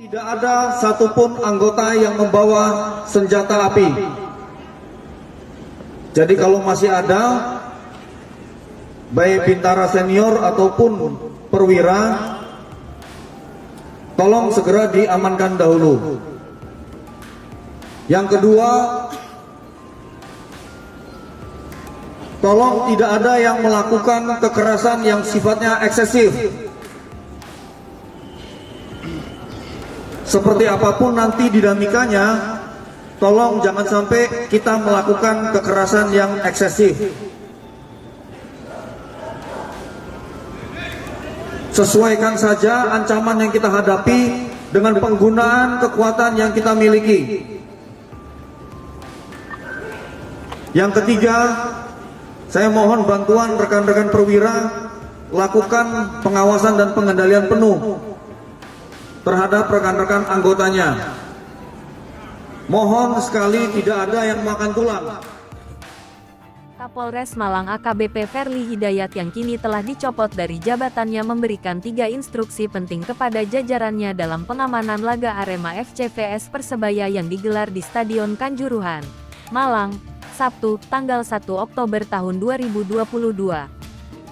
Tidak ada satupun anggota yang membawa senjata api. Jadi kalau masih ada, baik bintara senior ataupun perwira, tolong segera diamankan dahulu. Yang kedua, tolong tidak ada yang melakukan kekerasan yang sifatnya eksesif. Seperti apapun nanti dinamikanya, tolong jangan sampai kita melakukan kekerasan yang eksesif. Sesuaikan saja ancaman yang kita hadapi dengan penggunaan kekuatan yang kita miliki. Yang ketiga, saya mohon bantuan rekan-rekan perwira, lakukan pengawasan dan pengendalian penuh terhadap rekan-rekan anggotanya. Mohon sekali tidak ada yang makan tulang. Kapolres Malang AKBP Ferly Hidayat yang kini telah dicopot dari jabatannya memberikan 3 instruksi penting kepada jajarannya dalam pengamanan laga Arema FC vs Persebaya yang digelar di Stadion Kanjuruhan, Malang, Sabtu, tanggal 1 Oktober tahun 2022.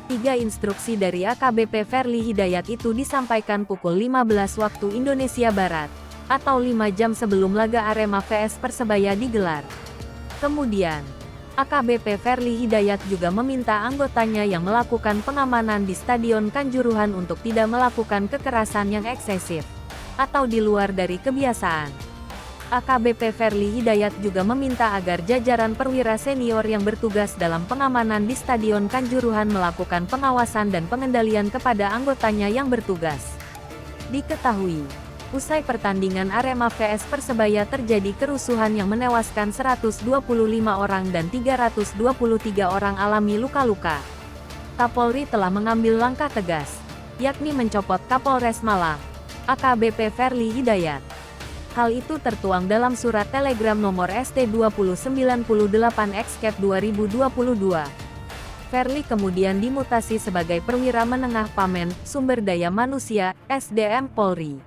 3 instruksi dari AKBP Ferly Hidayat itu disampaikan pukul 15 waktu Indonesia Barat, atau 5 jam sebelum laga Arema vs Persebaya digelar. Kemudian, AKBP Ferly Hidayat juga meminta anggotanya yang melakukan pengamanan di Stadion Kanjuruhan untuk tidak melakukan kekerasan yang eksesif, atau di luar dari kebiasaan. AKBP Ferly Hidayat juga meminta agar jajaran perwira senior yang bertugas dalam pengamanan di Stadion Kanjuruhan melakukan pengawasan dan pengendalian kepada anggotanya yang bertugas. Diketahui, usai pertandingan Arema vs Persebaya terjadi kerusuhan yang menewaskan 125 orang dan 323 orang alami luka-luka. Kapolri telah mengambil langkah tegas, yakni mencopot Kapolres Malang, AKBP Ferly Hidayat. Hal itu tertuang dalam surat telegram nomor ST2098/2022. Ferly kemudian dimutasi sebagai perwira menengah Pamen, Sumber Daya Manusia, SDM Polri.